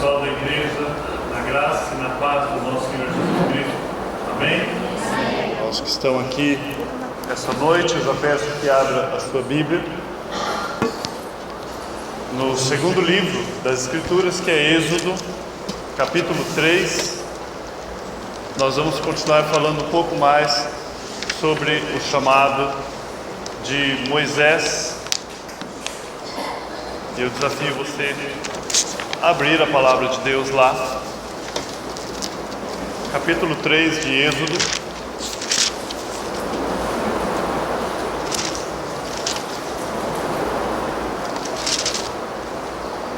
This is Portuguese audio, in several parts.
pessoal da igreja, na graça e na paz do nosso Senhor Jesus Cristo. Amém? Aos que estão aqui essa noite, eu já peço que abra a sua Bíblia no segundo livro das Escrituras, que é Êxodo, capítulo 3. Nós vamos continuar falando um pouco mais sobre o chamado de Moisés. E eu desafio você a abrir a palavra de Deus lá, capítulo 3 de Êxodo.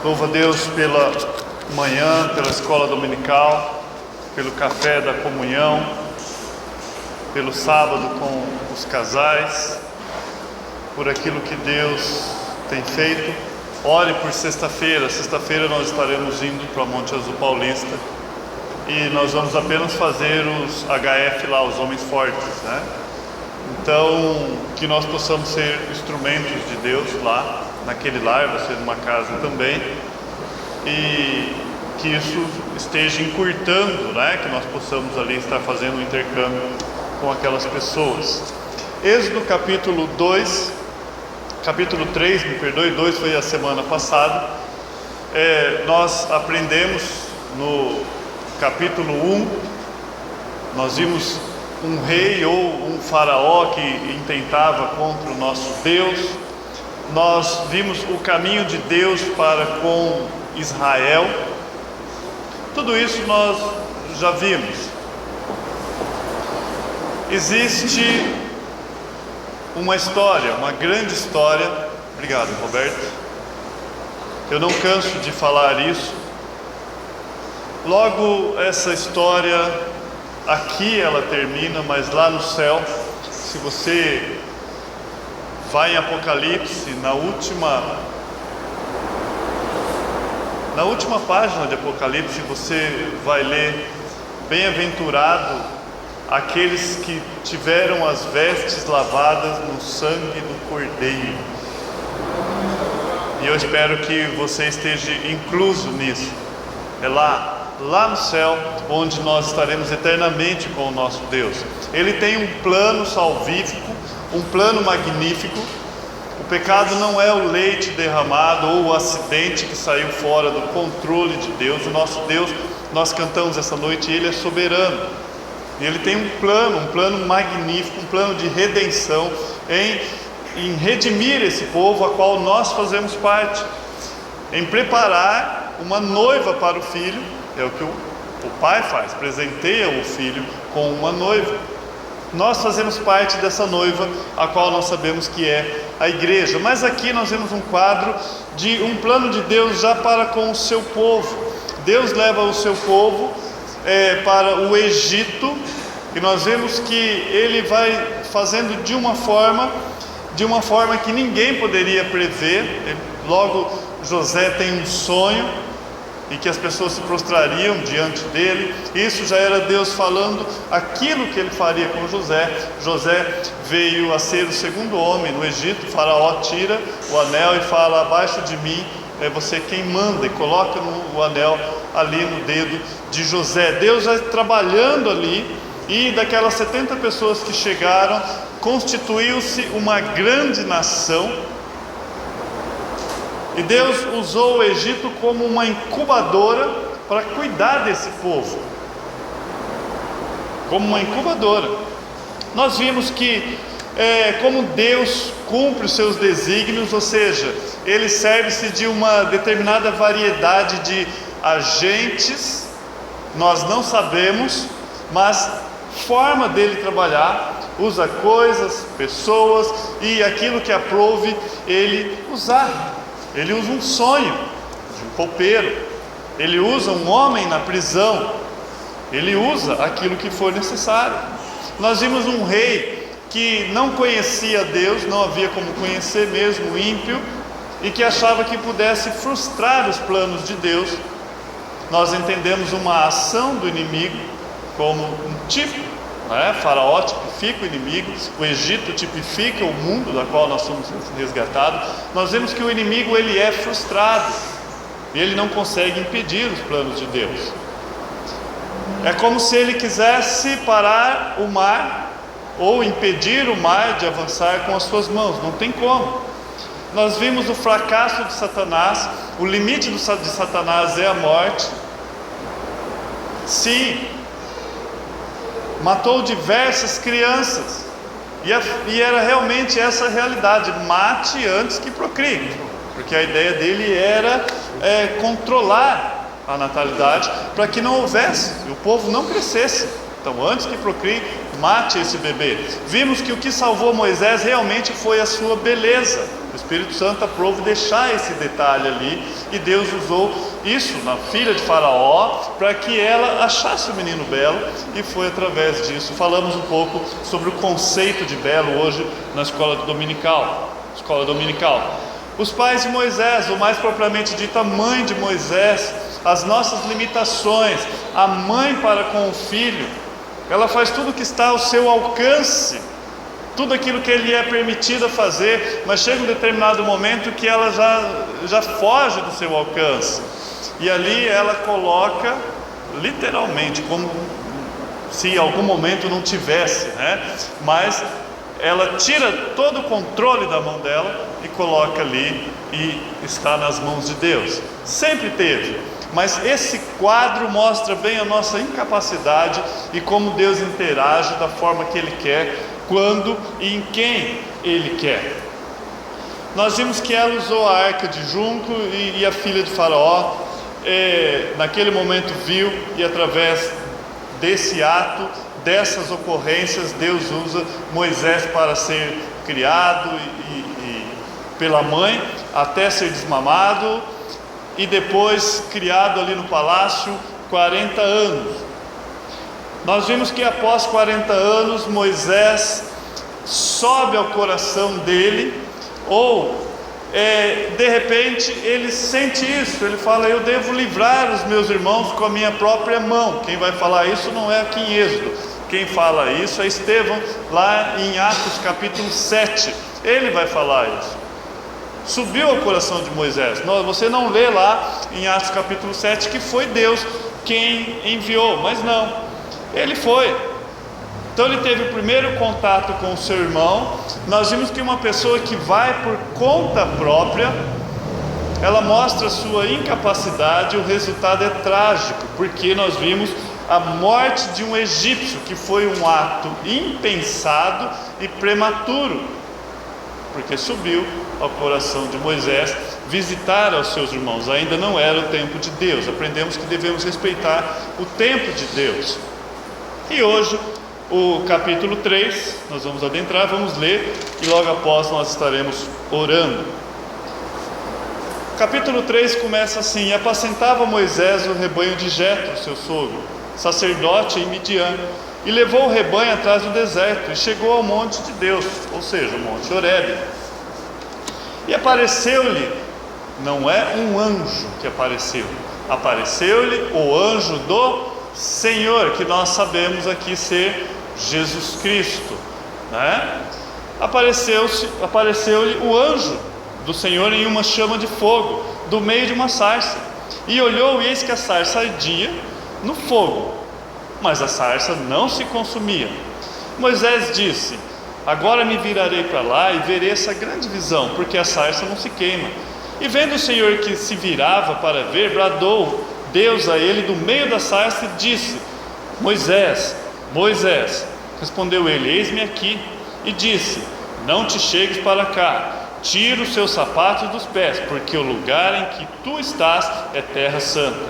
Louvo a Deus pela manhã, pela escola dominical, pelo café da comunhão, pelo sábado com os casais, por aquilo que Deus tem feito. Ore por sexta-feira. Sexta-feira nós estaremos indo para Monte Azul Paulista e nós vamos apenas fazer os HF lá, os homens fortes, né? Então, que nós possamos ser instrumentos de Deus lá, naquele lar, vai ser numa casa também, e que isso esteja encurtando, né? Que nós possamos ali estar fazendo um intercâmbio com aquelas pessoas. Êxodo capítulo 3, me perdoe, 2 foi a semana passada. Nós aprendemos no capítulo 1, nós vimos um rei ou um faraó que intentava contra o nosso Deus. Nós vimos o caminho de Deus para com Israel. Tudo isso nós já vimos. Existe uma história, uma grande história. Obrigado, Roberto. Eu não canso de falar isso. Logo, essa história aqui ela termina, mas lá no céu, se você vai em Apocalipse, na última página de Apocalipse, você vai ler: bem-aventurado aqueles que tiveram as vestes lavadas no sangue do Cordeiro. E eu espero que você esteja incluso nisso. É lá no céu, onde nós estaremos eternamente com o nosso Deus. Ele tem um plano salvífico, um plano magnífico. O pecado não é o leite derramado ou o acidente que saiu fora do controle de Deus. O nosso Deus, nós cantamos essa noite, Ele é soberano. E Ele tem um plano magnífico, um plano de redenção em redimir esse povo a qual nós fazemos parte, em preparar uma noiva para o filho. É o que o pai faz, presenteia o filho com uma noiva. Nós fazemos parte dessa noiva, a qual nós sabemos que é a igreja. Mas aqui nós vemos um quadro de um plano de Deus já para com o seu povo. Deus leva o seu povo para o Egito, e nós vemos que Ele vai fazendo de uma forma que ninguém poderia prever. Logo, José tem um sonho e que as pessoas se prostrariam diante dele. Isso já era Deus falando aquilo que ele faria com José. José veio a ser o segundo homem no Egito. O faraó tira o anel e fala: abaixo de mim é você quem manda, e coloca o anel ali no dedo de José. Deus vai trabalhando ali, e daquelas 70 pessoas que chegaram, constituiu-se uma grande nação. E Deus usou o Egito como uma incubadora para cuidar desse povo. Como uma incubadora. Nós vimos que como Deus cumpre os seus desígnios, ou seja, Ele serve-se de uma determinada variedade de agentes, nós não sabemos, mas forma dele trabalhar, usa coisas, pessoas, e aquilo que aprouve Ele usar. Ele usa um sonho de um copeiro, Ele usa um homem na prisão, Ele usa aquilo que for necessário. Nós vimos um rei que não conhecia Deus, não havia como conhecer mesmo, ímpio, e que achava que pudesse frustrar os planos de Deus. Nós entendemos uma ação do inimigo como um tipo, né? Faraó tipifica o inimigo, o Egito tipifica o mundo da qual nós somos resgatados. Nós vemos que o inimigo ele é frustrado. e ele não consegue impedir os planos de Deus. É como se ele quisesse parar o mar ou impedir o mar de avançar com as suas mãos. Não tem como. Nós vimos o fracasso de Satanás. O limite de Satanás é a morte. Sim, matou diversas crianças, e era realmente essa a realidade: mate antes que procrie, porque a ideia dele era controlar a natalidade, para que não houvesse, o povo não crescesse. Então, antes que procrie, mate esse bebê. Vimos que o que salvou Moisés realmente foi a sua beleza. O Espírito Santo aprove deixar esse detalhe ali, e Deus usou isso na filha de Faraó para que ela achasse o menino belo, e foi através disso. Falamos um pouco sobre o conceito de belo hoje na escola dominical. Os pais de Moisés, ou mais propriamente dito, a mãe de Moisés, as nossas limitações. A mãe para com o filho, ela faz tudo o que está ao seu alcance, tudo aquilo que ele é permitido fazer, mas chega um determinado momento que ela já foge do seu alcance, e ali ela coloca, literalmente, como se em algum momento não tivesse, mas ela tira todo o controle da mão dela e coloca ali, e está nas mãos de Deus. Sempre teve, mas esse quadro mostra bem a nossa incapacidade e como Deus interage da forma que Ele quer, quando e em quem Ele quer. Nós vimos que ela usou a arca de junco, e a filha de Faraó naquele momento viu, e através desse ato, dessas ocorrências, Deus usa Moisés para ser criado pela mãe, até ser desmamado, e depois criado ali no palácio 40 anos. Nós vimos que após 40 anos Moisés sobe ao coração dele, ou de repente ele sente isso, ele fala: eu devo livrar os meus irmãos com a minha própria mão. Quem vai falar isso não é aqui em Êxodo, quem fala isso é Estevão, lá em Atos capítulo 7, ele vai falar isso. Subiu ao coração de Moisés. Você não lê lá em Atos capítulo 7 que foi Deus quem enviou, mas não, ele foi. Então ele teve o primeiro contato com o seu irmão. Nós vimos que uma pessoa que vai por conta própria, ela mostra sua incapacidade, e o resultado é trágico, porque nós vimos a morte de um egípcio, que foi um ato impensado e prematuro, porque subiu ao coração de Moisés visitar aos seus irmãos. Ainda não era o tempo de Deus. Aprendemos que devemos respeitar o tempo de Deus. E hoje, o capítulo 3, nós vamos adentrar, vamos ler, e logo após nós estaremos orando. Capítulo 3 começa assim: e apacentava Moisés o rebanho de Jetro, seu sogro, sacerdote em Midian, e levou o rebanho atrás do deserto, e chegou ao monte de Deus, ou seja, o monte Horebe. E apareceu-lhe, não é um anjo que apareceu-lhe o anjo do Senhor, que nós sabemos aqui ser Jesus Cristo, Apareceu-lhe o anjo do Senhor em uma chama de fogo, do meio de uma sarça, e olhou, e eis que a sarça ardia no fogo, mas a sarça não se consumia. Moisés disse: agora me virarei para lá e verei essa grande visão, porque a sarça não se queima. E vendo o Senhor que se virava para ver, bradou Deus a ele do meio da sarça e disse: Moisés, Moisés. Respondeu ele: eis-me aqui. E disse: não te chegues para cá, tira os seus sapatos dos pés, porque o lugar em que tu estás é terra santa.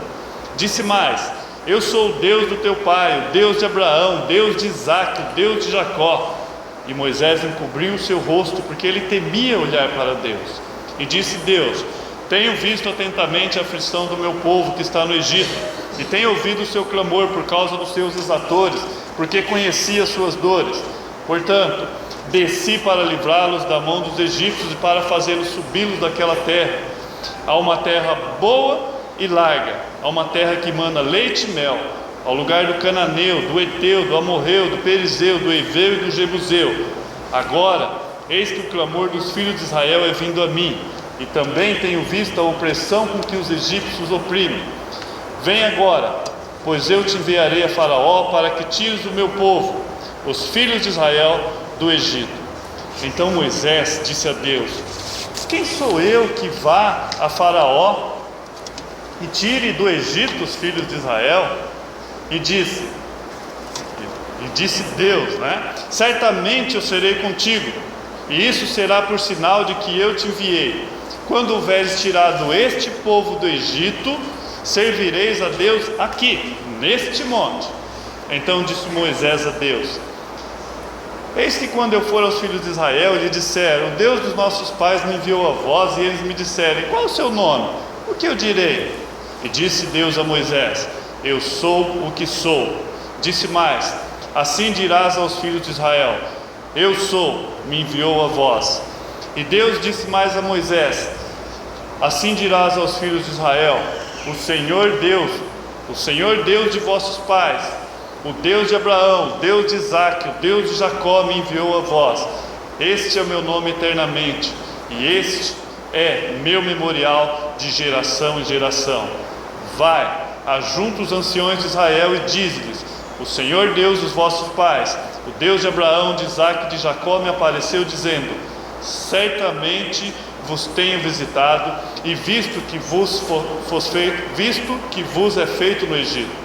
Disse mais: eu sou o Deus do teu pai, o Deus de Abraão, Deus de Isaque, o Deus de Jacó. E Moisés encobriu o seu rosto, porque ele temia olhar para Deus. E disse Deus: tenho visto atentamente a aflição do meu povo que está no Egito, e tenho ouvido o seu clamor por causa dos seus exatores, porque conheci as suas dores. Portanto, desci para livrá-los da mão dos egípcios e para fazê-los subi-los daquela terra, a uma terra boa e larga, a uma terra que mana leite e mel, ao lugar do cananeu, do eteu, do amorreu, do perizeu, do heveu e do jebuseu. Agora, eis que o clamor dos filhos de Israel é vindo a mim, e também tenho visto a opressão com que os egípcios oprimem. Vem agora, pois eu te enviarei a Faraó para que tires o meu povo, os filhos de Israel, do Egito. Então Moisés disse a Deus: quem sou eu que vá a Faraó e tire do Egito os filhos de Israel? E disse Deus, certamente eu serei contigo, e isso será por sinal de que eu te enviei. Quando houveres tirado este povo do Egito, servireis a Deus aqui, neste monte. Então disse Moisés a Deus: eis que quando eu for aos filhos de Israel, lhe disseram: o Deus dos nossos pais me enviou a vós, e eles me disserem: qual é o seu nome? O que eu direi? E disse Deus a Moisés: eu sou o que sou. Disse mais: assim dirás aos filhos de Israel: eu sou, me enviou a vós. E Deus disse mais a Moisés: assim dirás aos filhos de Israel: o Senhor Deus de vossos pais, o Deus de Abraão, o Deus de Isaque, o Deus de Jacó me enviou a vós. Este é o meu nome eternamente, e este é meu memorial de geração em geração. Vai, ajunta os anciões de Israel e dize-lhes: o Senhor Deus dos vossos pais, o Deus de Abraão, de Isaque e de Jacó me apareceu dizendo: certamente vos tenho visitado e visto que vos é feito no Egito.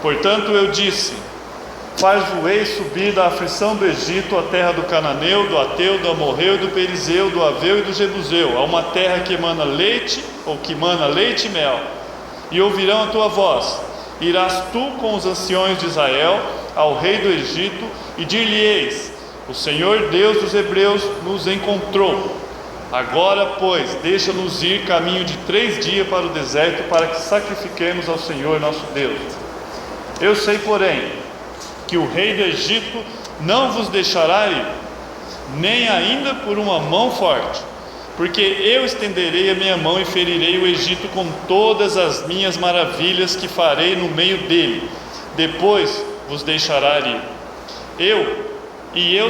Portanto eu disse: faz-vos subir da aflição do Egito à terra do Cananeu, do Ateu, do Amorreu, do Perizeu, do Aveu e do Jebuseu, a uma terra que emana leite e mel, e ouvirão a tua voz. Irás tu com os anciões de Israel ao rei do Egito e dir-lhe-eis: o Senhor Deus dos hebreus nos encontrou. Agora, pois, deixa-nos ir caminho de 3 dias para o deserto, para que sacrifiquemos ao Senhor nosso Deus. Eu sei, porém, que o rei do Egito não vos deixará ir, nem ainda por uma mão forte, porque eu estenderei a minha mão e ferirei o Egito com todas as minhas maravilhas que farei no meio dele. Depois vos deixará ir. Eu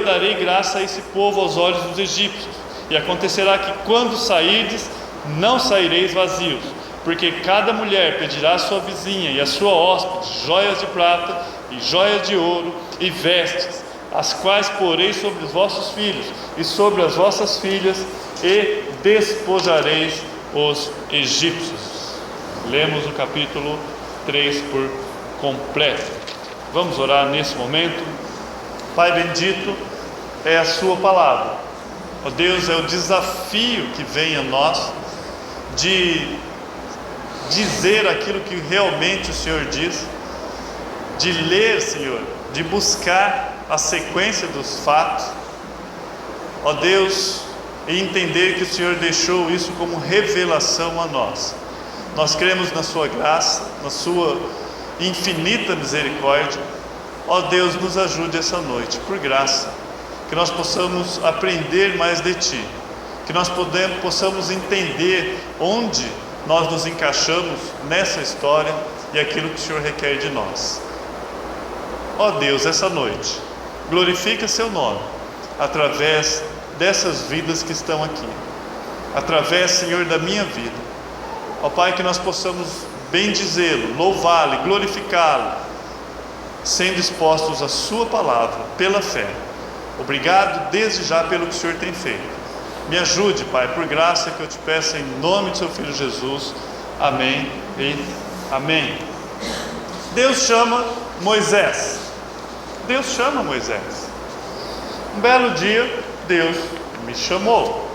darei graça a esse povo aos olhos dos egípcios, e acontecerá que quando sairdes, não saireis vazios, porque cada mulher pedirá à sua vizinha e à sua hóspede joias de prata e joias de ouro e vestes, as quais porei sobre os vossos filhos e sobre as vossas filhas, e despojareis os egípcios. Lemos o capítulo 3 por completo. Vamos orar nesse momento. Pai bendito, é a sua palavra. Ó Deus, é o desafio que vem a nós de dizer aquilo que realmente o Senhor diz, de ler, Senhor, de buscar a sequência dos fatos, ó Deus, e entender que o Senhor deixou isso como revelação a nós. Nós cremos na sua graça, na sua infinita misericórdia. Ó Deus, nos ajude essa noite, por graça, que nós possamos aprender mais de Ti, que nós possamos entender onde nós nos encaixamos nessa história e aquilo que o Senhor requer de nós. Ó Deus, essa noite, glorifica Seu nome, através dessas vidas que estão aqui, através, Senhor, da minha vida. Ó Pai, que nós possamos bendizê-lo, louvá-lo, glorificá-lo, sendo expostos à Sua palavra, pela fé. Obrigado desde já pelo que o Senhor tem feito. Me ajude, Pai, por graça que eu te peço, em nome de Seu Filho Jesus. Amém e amém. Deus chama Moisés. Deus chama Moisés. Um belo dia, Deus me chamou.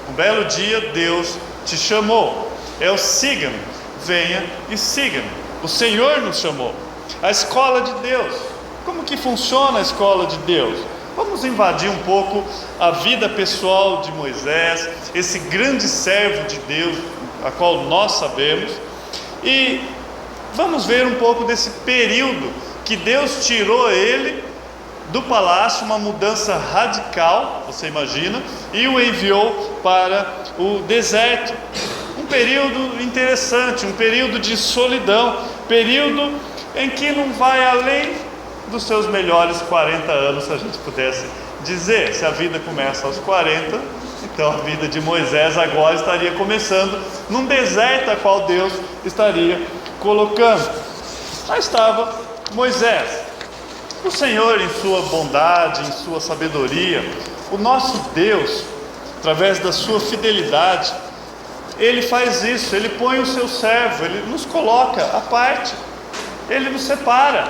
Um belo dia, Deus te chamou. É o siga-me, venha e siga-me. O Senhor nos chamou. A escola de Deus. Como que funciona a escola de Deus? Vamos invadir um pouco a vida pessoal de Moisés, esse grande servo de Deus, a qual nós sabemos, e vamos ver um pouco desse período que Deus tirou ele do palácio, uma mudança radical, você imagina, e o enviou para o deserto. Um período interessante, um período de solidão, período em que não vai além dos seus melhores 40 anos, se a gente pudesse dizer. Se a vida começa aos 40, então a vida de Moisés agora estaria começando num deserto a qual Deus estaria colocando. Lá estava Moisés. O Senhor, em sua bondade, em sua sabedoria, o nosso Deus, através da sua fidelidade, Ele faz isso. Ele põe o seu servo, Ele nos coloca à parte, Ele nos separa,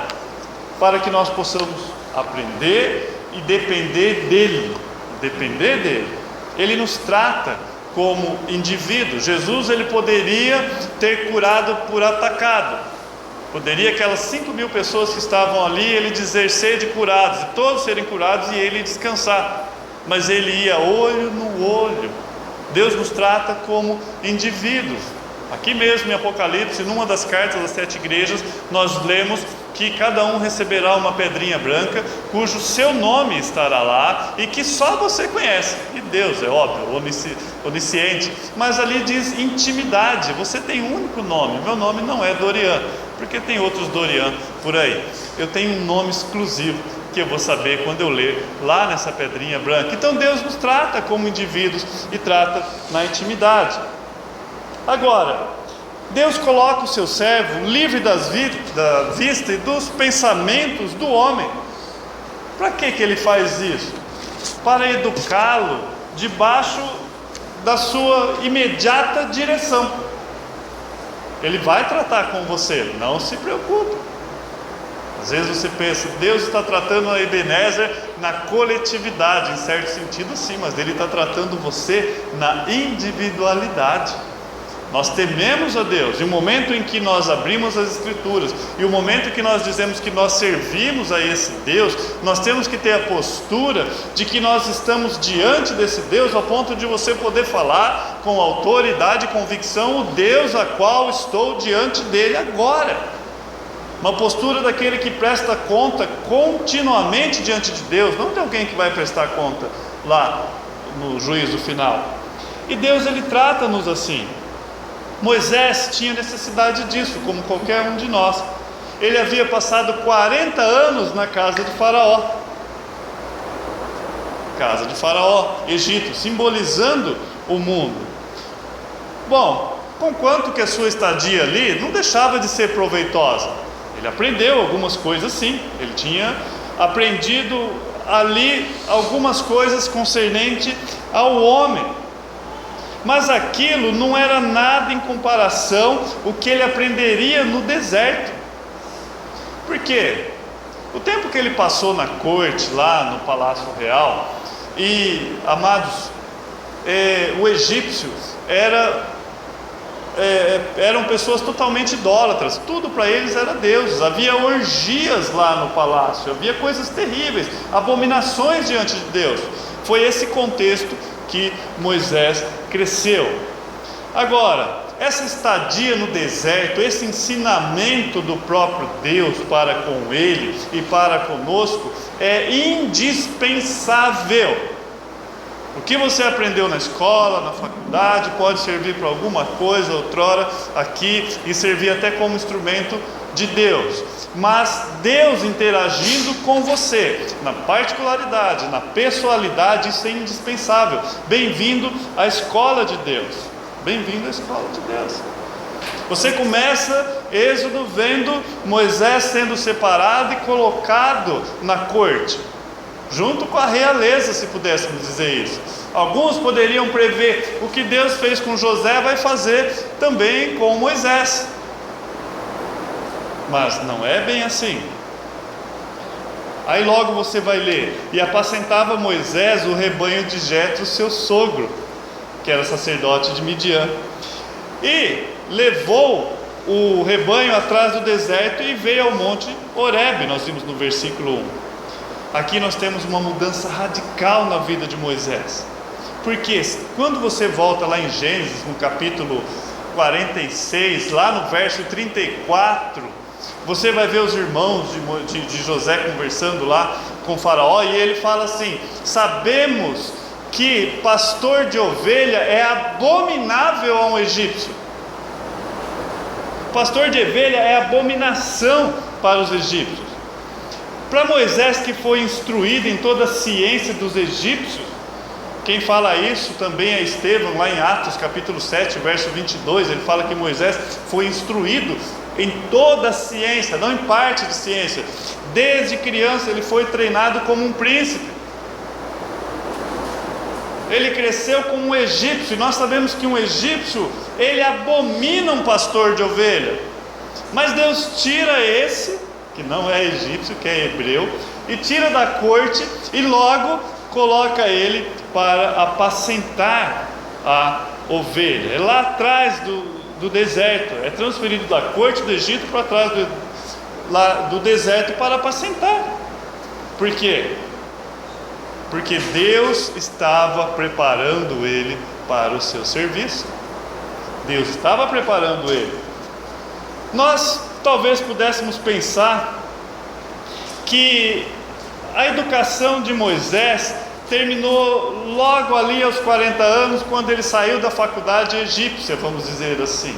para que nós possamos aprender e depender dEle. Ele nos trata como indivíduos. Jesus, Ele poderia ter curado por atacado. Poderia aquelas 5.000 pessoas que estavam ali, Ele dizer: sede curados, e todos serem curados, e Ele descansar. Mas Ele ia olho no olho. Deus nos trata como indivíduos. Aqui mesmo em Apocalipse, numa das cartas das 7 igrejas, nós lemos que cada um receberá uma pedrinha branca, cujo seu nome estará lá, e que só você conhece. E Deus, é óbvio, onisciente, mas ali diz intimidade. Você tem um único nome. Meu nome não é Dorian, porque tem outros Dorian por aí. Eu tenho um nome exclusivo, que eu vou saber quando eu ler lá nessa pedrinha branca. Então Deus nos trata como indivíduos e trata na intimidade. Agora, Deus coloca o seu servo livre da vista e dos pensamentos do homem. Para que Ele faz isso? Para educá-lo debaixo da sua imediata direção. Ele vai tratar com você, não se preocupe. Às vezes você pensa: Deus está tratando a Ebenezer na coletividade. Em certo sentido sim, mas Ele está tratando você na individualidade. Nós tememos a Deus, e o momento em que nós abrimos as Escrituras, e o momento em que nós dizemos que nós servimos a esse Deus, nós temos que ter a postura de que nós estamos diante desse Deus, ao ponto de você poder falar com autoridade e convicção: o Deus a qual estou diante dele agora. Uma postura daquele que presta conta continuamente diante de Deus, não de alguém que vai prestar conta lá no juízo final. E Deus, Ele trata-nos assim. Moisés tinha necessidade disso, como qualquer um de nós. Ele havia passado 40 anos na casa de Faraó, Egito, simbolizando o mundo. Bom, conquanto que a sua estadia ali não deixava de ser proveitosa. Ele aprendeu algumas coisas sim, ele tinha aprendido ali algumas coisas concernente ao homem. Mas aquilo não era nada em comparação o que ele aprenderia no deserto. Por quê? O tempo que ele passou na corte, lá no Palácio Real, e, amados, o egípcio eram pessoas totalmente idólatras. Tudo para eles era deuses. Havia orgias lá no palácio, havia coisas terríveis, abominações diante de Deus. Foi esse contexto que Moisés cresceu. Agora, essa estadia no deserto, esse ensinamento do próprio Deus para com ele e para conosco é indispensável. O que você aprendeu na escola, na faculdade, pode servir para alguma coisa outrora aqui, e servir até como instrumento de Deus. Mas Deus interagindo com você, na particularidade, na pessoalidade, isso é indispensável. Bem-vindo à escola de Deus. Bem-vindo à escola de Deus. Você começa Êxodo vendo Moisés sendo separado e colocado na corte, junto com a realeza, se pudéssemos dizer isso. Alguns poderiam prever: o que Deus fez com José vai fazer também com Moisés. Mas não é bem assim. Aí logo você vai ler: e apacentava Moisés o rebanho de Jetro, seu sogro, que era sacerdote de Midian, e levou o rebanho atrás do deserto e veio ao monte Horebe. Nós vimos no versículo 1. Aqui nós temos uma mudança radical na vida de Moisés. Porque quando você volta lá em Gênesis, no capítulo 46, lá no verso 34, você vai ver os irmãos de José conversando lá com Faraó, e ele fala assim: sabemos que pastor de ovelha é abominável a um egípcio. Pastor de ovelha é abominação para os egípcios. Para Moisés, que foi instruído em toda a ciência dos egípcios, quem fala isso também é Estevão, lá em Atos capítulo 7, verso 22, ele fala que Moisés foi instruído em toda a ciência, não em parte de ciência. Desde criança ele foi treinado como um príncipe. Ele cresceu como um egípcio, e nós sabemos que um egípcio, ele abomina um pastor de ovelha. Mas Deus tira esse, que não é egípcio, que é hebreu, e tira da corte, e logo coloca ele para apacentar a ovelha. É lá atrás do deserto, é transferido da corte do Egito para trás do deserto para apacentar. Por quê? Porque Deus estava preparando ele para o seu serviço. Deus estava preparando ele. Nós talvez pudéssemos pensar que a educação de Moisés terminou logo ali aos 40 anos, quando ele saiu da faculdade egípcia, vamos dizer assim.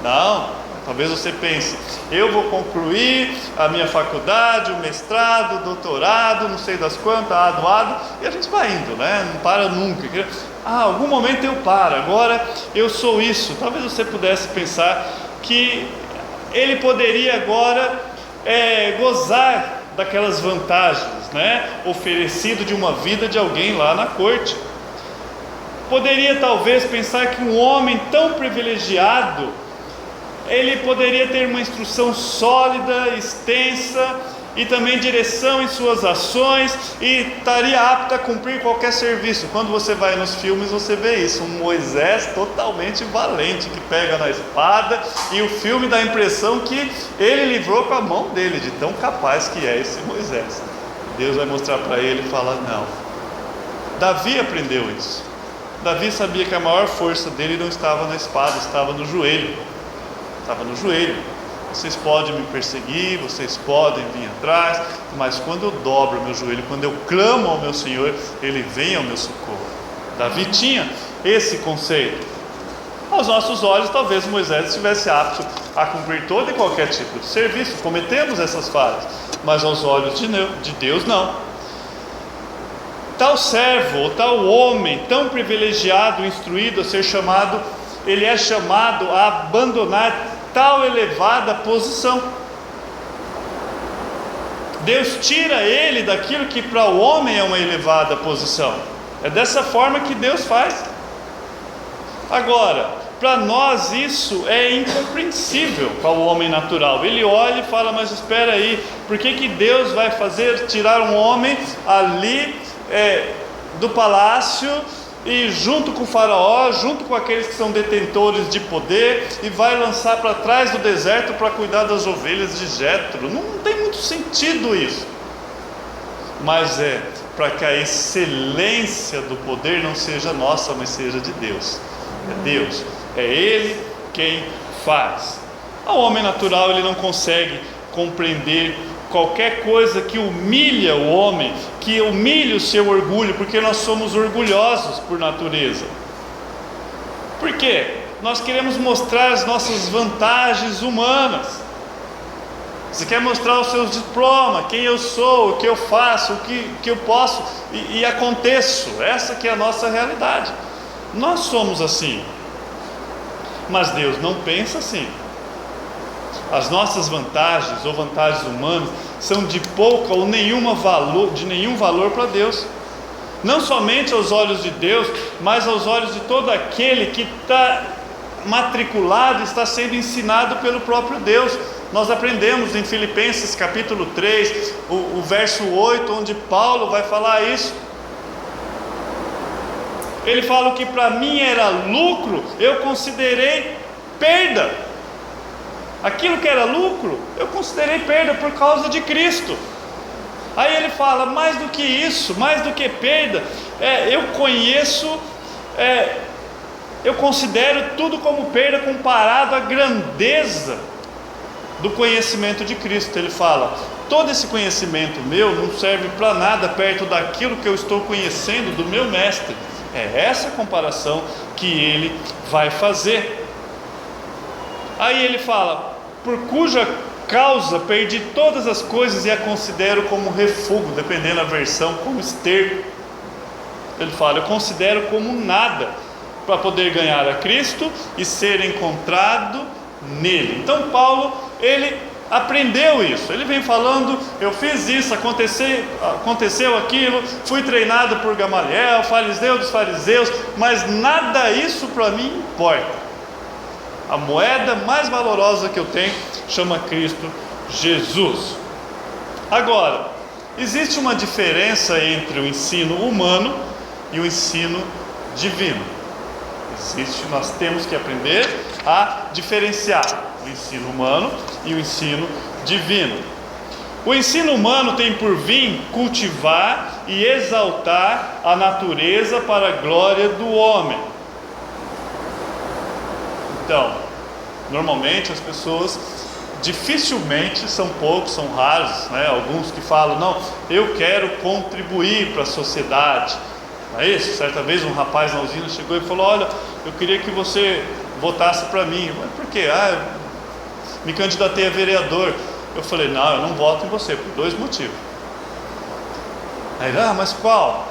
Não, talvez você pense, eu vou concluir a minha faculdade, o mestrado, o doutorado, não sei das quantas, e a gente vai indo, né? Não para nunca. Algum momento eu paro, agora eu sou isso. Talvez você pudesse pensar que ele poderia agora gozar daquelas vantagens, né, oferecido de uma vida de alguém lá na corte. Poderia talvez pensar que um homem tão privilegiado, ele poderia ter uma instrução sólida, extensa, e também direção em suas ações, e estaria apto a cumprir qualquer serviço. Quando você vai nos filmes, você vê isso, um Moisés totalmente valente, que pega na espada, e o filme dá a impressão que ele livrou com a mão dele, de tão capaz que é esse Moisés. Deus vai mostrar para ele e fala, não. Davi aprendeu isso. Davi sabia que a maior força dele não estava na espada, estava no joelho. Estava no joelho. Vocês podem me perseguir, vocês podem vir atrás, mas quando eu dobro meu joelho, quando eu clamo ao meu Senhor, Ele vem ao meu socorro. Davi tinha esse conceito. Aos nossos olhos, talvez Moisés estivesse apto a cumprir todo e qualquer tipo de serviço. Cometemos essas falhas, mas aos olhos de Deus, não. Tal servo, ou tal homem, tão privilegiado, instruído a ser chamado, ele é chamado a abandonar tal elevada posição. Deus tira ele daquilo que para o homem é uma elevada posição. É dessa forma que Deus faz. Agora, para nós isso é incompreensível para o homem natural. Ele olha e fala, mas espera aí, por que Deus vai tirar um homem ali do palácio, e junto com o faraó, junto com aqueles que são detentores de poder, e vai lançar para trás do deserto para cuidar das ovelhas de Jetro? Não tem muito sentido isso. Mas é para que a excelência do poder não seja nossa, mas seja de Deus. É Deus, é Ele quem faz. O homem natural, ele não consegue compreender qualquer coisa que humilha o homem, que humilha o seu orgulho, porque nós somos orgulhosos por natureza. Por quê? Nós queremos mostrar as nossas vantagens humanas. Você quer mostrar os seus diplomas, quem eu sou, o que eu faço, o que eu posso e aconteço. Essa que é a nossa realidade. Nós somos assim. Mas Deus não pensa assim. As nossas vantagens ou vantagens humanas são de pouca ou nenhum valor para Deus. Não somente aos olhos de Deus, mas aos olhos de todo aquele que está matriculado, está sendo ensinado pelo próprio Deus. Nós aprendemos em Filipenses capítulo 3, o verso 8, onde Paulo vai falar isso. Ele fala que para mim era lucro, eu considerei perda. Aquilo que era lucro, eu considerei perda por causa de Cristo. Aí ele fala, mais do que isso, mais do que perda, eu considero tudo como perda comparado à grandeza do conhecimento de Cristo. Ele fala, todo esse conhecimento meu não serve para nada perto daquilo que eu estou conhecendo do meu mestre. É essa comparação que ele vai fazer. Aí ele fala, por cuja causa, perdi todas as coisas e a considero como refúgio, dependendo da versão, como esterco. Ele fala, eu considero como nada, para poder ganhar a Cristo e ser encontrado nele. Então Paulo, ele aprendeu isso, ele vem falando, eu fiz isso, aconteceu aquilo, fui treinado por Gamaliel, fariseu dos fariseus, mas nada isso para mim importa. A moeda mais valorosa que eu tenho chama Cristo Jesus. Agora, existe uma diferença entre o ensino humano e o ensino divino. Nós temos que aprender a diferenciar o ensino humano e o ensino divino. O ensino humano tem por fim cultivar e exaltar a natureza para a glória do homem. Então, normalmente as pessoas dificilmente, são poucos, são raros, né? Alguns que falam, não, eu quero contribuir para a sociedade. Não é isso? Certa vez um rapaz na usina chegou e falou, olha, eu queria que você votasse para mim. Mas por quê? Me candidatei a vereador. Eu falei, não, eu não voto em você, por 2 motivos. Aí ele, mas qual?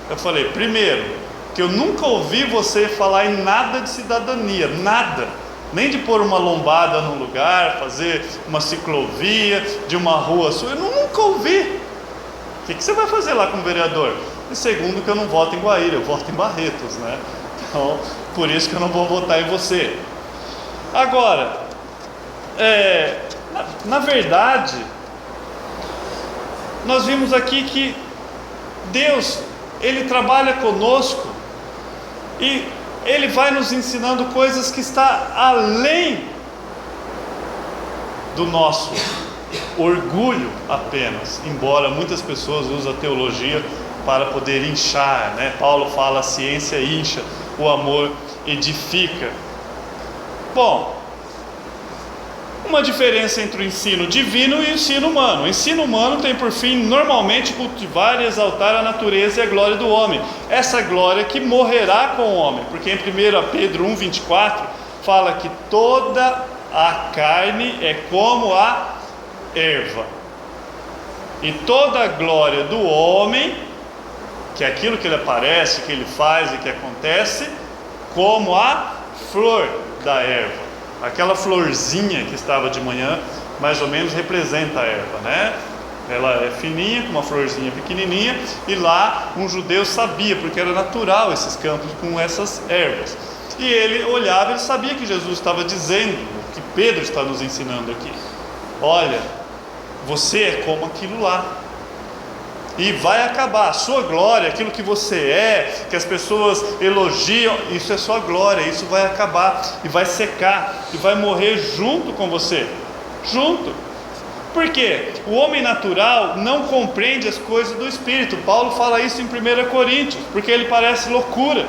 Eu falei, primeiro, que eu nunca ouvi você falar em nada de cidadania, nada. Nem de pôr uma lombada num lugar, fazer uma ciclovia de uma rua sua, eu nunca ouvi. O que você vai fazer lá como vereador? E segundo, que eu não voto em Guaíra, eu voto em Barretos, né? Então, por isso que eu não vou votar em você. Agora, na verdade, nós vimos aqui que Deus, Ele trabalha conosco e Ele vai nos ensinando coisas que está além do nosso orgulho apenas, embora muitas pessoas usem a teologia para poder inchar, né? Paulo fala, a ciência incha, o amor edifica. Bom, uma diferença entre o ensino divino e o ensino humano. O ensino humano tem por fim, normalmente, cultivar e exaltar a natureza e a glória do homem. Essa glória que morrerá com o homem, porque em 1 Pedro 1,24 fala que toda a carne é como a erva, e toda a glória do homem, que é aquilo que ele aparece, que ele faz e que acontece, como a flor da erva. Aquela florzinha que estava de manhã, mais ou menos representa a erva, né? Ela é fininha, com uma florzinha pequenininha, e lá um judeu sabia, porque era natural esses campos com essas ervas. E ele olhava, ele sabia que Jesus estava dizendo, o que Pedro está nos ensinando aqui. Olha, você é como aquilo lá. E vai acabar, a sua glória, aquilo que você é, que as pessoas elogiam, isso é sua glória, isso vai acabar, e vai secar, e vai morrer junto com você, junto. Por quê? O homem natural não compreende as coisas do Espírito. Paulo fala isso em 1 Coríntios, porque ele parece loucura,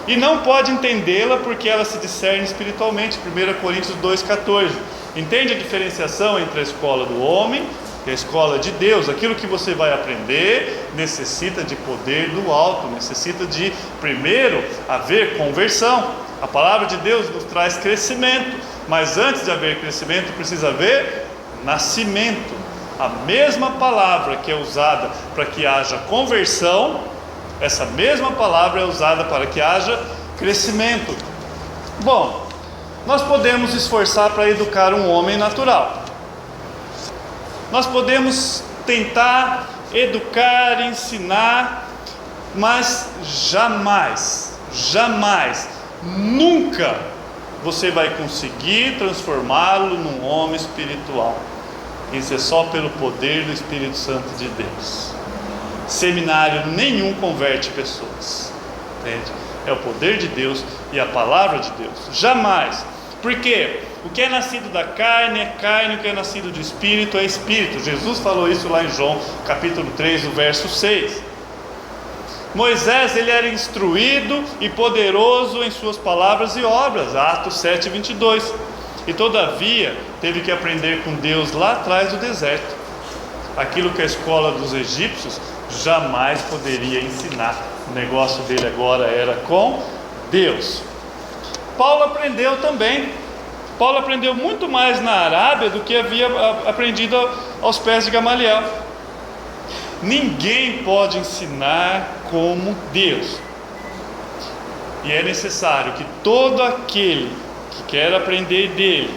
e não pode entendê-la porque ela se discerne espiritualmente. 1 Coríntios 2,14. Entende a diferenciação entre a escola do homem e a escola de Deus? Aquilo que você vai aprender necessita de poder do alto, necessita de primeiro haver conversão. A palavra de Deus nos traz crescimento, mas antes de haver crescimento precisa haver nascimento. A mesma palavra que é usada para que haja conversão, essa mesma palavra é usada para que haja crescimento. Bom, nós podemos esforçar para educar um homem natural. Nós podemos tentar educar, ensinar, mas jamais, nunca você vai conseguir transformá-lo num homem espiritual. Isso é só pelo poder do Espírito Santo de Deus. Seminário nenhum converte pessoas, entende? É o poder de Deus e a palavra de Deus. Jamais. Por quê? O que é nascido da carne é carne, o que é nascido do Espírito é Espírito. Jesus falou isso lá em João capítulo 3, o verso 6. Moisés, ele era instruído e poderoso em suas palavras e obras, Atos 7, 22. E todavia teve que aprender com Deus lá atrás do deserto. Aquilo que a escola dos egípcios jamais poderia ensinar. O negócio dele agora era com Deus. Paulo aprendeu também. Paulo aprendeu muito mais na Arábia do que havia aprendido aos pés de Gamaliel. Ninguém pode ensinar como Deus. E é necessário que todo aquele que quer aprender dele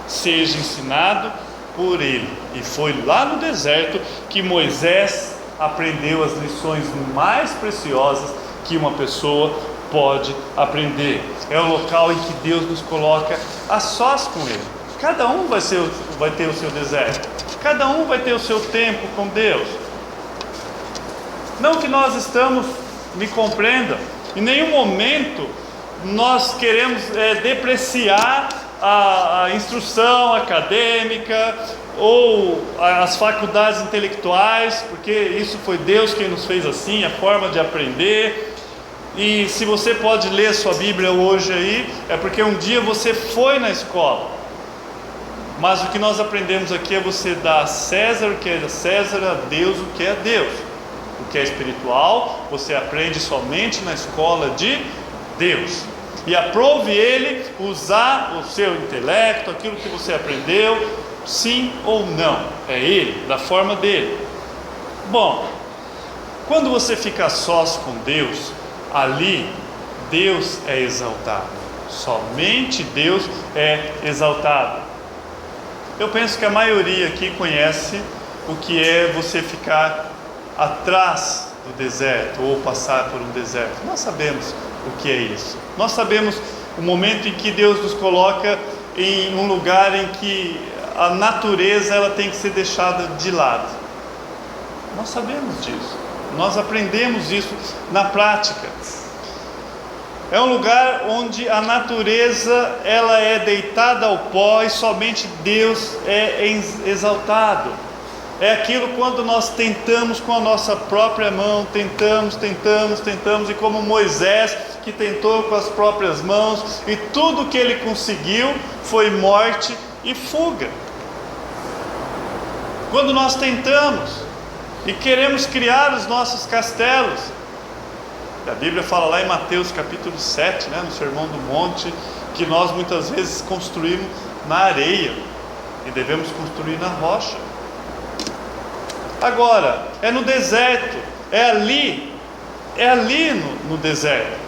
seja ensinado por ele. E foi lá no deserto que Moisés aprendeu as lições mais preciosas que uma pessoa pode aprender. É o local em que Deus nos coloca a sós com ele. Cada um vai ter o seu deserto. Cada um vai ter o seu tempo com Deus. Não que nós estamos, me compreendam, em nenhum momento nós queremos depreciar a instrução acadêmica ou as faculdades intelectuais, porque isso foi Deus quem nos fez assim, a forma de aprender. E se você pode ler sua Bíblia hoje aí, é porque um dia você foi na escola. Mas o que nós aprendemos aqui é você dar a César o que é de César, a Deus o que é Deus. O que é espiritual, você aprende somente na escola de Deus. E aprove ele usar o seu intelecto, aquilo que você aprendeu, sim ou não. É ele, da forma dele. Bom, quando você fica sós com Deus, ali Deus é exaltado. Somente Deus é exaltado. Eu penso que a maioria aqui conhece o que é você ficar atrás do deserto ou passar por um deserto. Nós sabemos o que é isso. Nós sabemos o momento em que Deus nos coloca em um lugar em que a natureza ela tem que ser deixada de lado. Nós sabemos disso. Nós aprendemos isso na prática. É um lugar onde a natureza ela é deitada ao pó e somente Deus é exaltado. É aquilo quando nós tentamos com a nossa própria mão, tentamos, e como Moisés que tentou com as próprias mãos, e tudo que ele conseguiu foi morte e fuga. Quando nós tentamos e queremos criar os nossos castelos, a Bíblia fala lá em Mateus capítulo 7, no Sermão do Monte, que nós muitas vezes construímos na areia e devemos construir na rocha. Agora, é no deserto, é ali no deserto,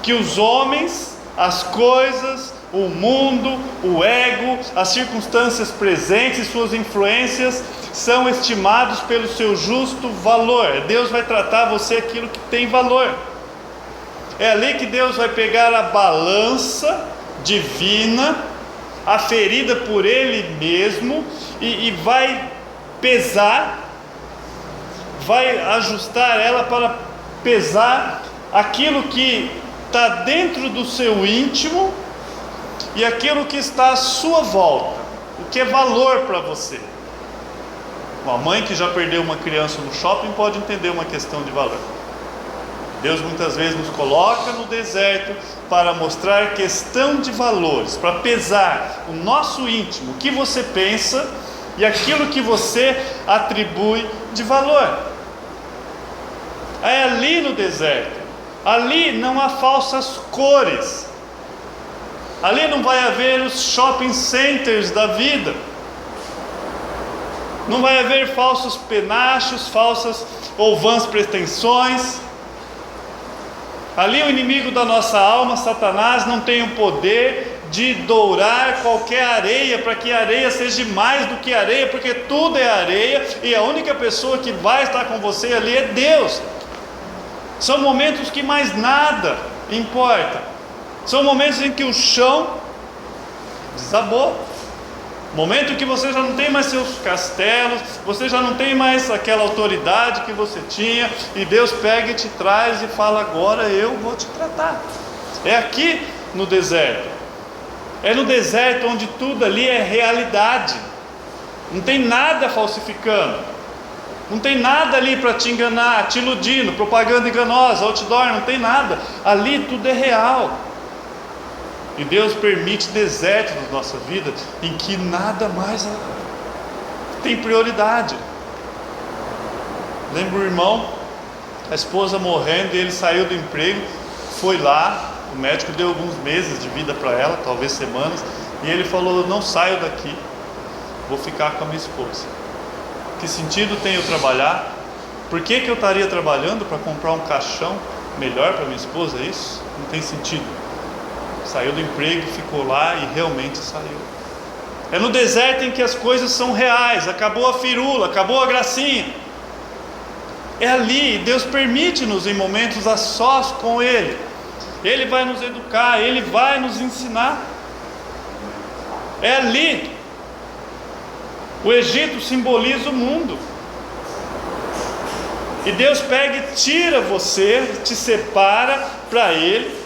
que os homens, as coisas, o mundo, o ego, as circunstâncias presentes e suas influências são estimados pelo seu justo valor. Deus vai tratar você aquilo que tem valor. É ali que Deus vai pegar a balança divina, aferida por Ele mesmo, e vai pesar, vai ajustar ela para pesar aquilo que está dentro do seu íntimo e aquilo que está à sua volta, o que é valor para você. Uma mãe que já perdeu uma criança no shopping pode entender uma questão de valor. Deus muitas vezes nos coloca no deserto para mostrar questão de valores, para pesar o nosso íntimo, o que você pensa e aquilo que você atribui de valor. É ali no deserto. Ali não há falsas cores. Ali não vai haver os shopping centers da vida. Não vai haver falsos penachos, falsas ou vãs pretensões. Ali o inimigo da nossa alma, Satanás, não tem o poder de dourar qualquer areia, para que a areia seja mais do que areia, porque tudo é areia, e a única pessoa que vai estar com você ali é Deus. São momentos que mais nada importa. São momentos em que o chão desabou. Momento em que você já não tem mais seus castelos, você já não tem mais aquela autoridade que você tinha, e Deus pega e te traz e fala: agora eu vou te tratar. É aqui no deserto. É no deserto onde tudo ali é realidade. Não tem nada falsificando. Não tem nada ali para te enganar, te iludindo, propaganda enganosa, outdoor, não tem nada. Ali tudo é real. E Deus permite desertos na nossa vida em que nada mais tem prioridade. Lembra o irmão, a esposa morrendo, e ele saiu do emprego, foi lá, o médico deu alguns meses de vida para ela, talvez semanas, E ele falou: não saio daqui, vou ficar com a minha esposa. Que sentido tem eu trabalhar? Por que eu estaria trabalhando para comprar um caixão melhor para minha esposa? Isso não tem sentido. Saiu do emprego, ficou lá e realmente saiu. É no deserto em que as coisas são reais. Acabou a firula, acabou a gracinha. É ali, Deus permite-nos em momentos a sós com Ele. Ele vai nos educar, Ele vai nos ensinar. É ali. O Egito simboliza o mundo. E Deus pega e tira você, te separa para Ele,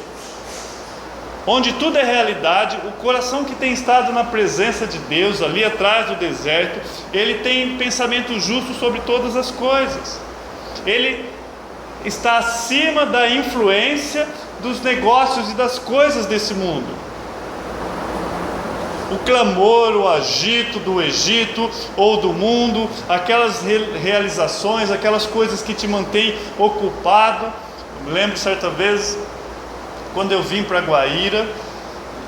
onde tudo é realidade. O coração que tem estado na presença de Deus, ali atrás do deserto, ele tem pensamento justo sobre todas as coisas. Ele está acima da influência dos negócios e das coisas desse mundo. O clamor, o agito do Egito ou do mundo, aquelas realizações, aquelas coisas que te mantêm ocupado. Eu me lembro certa vez, quando eu vim para Guaíra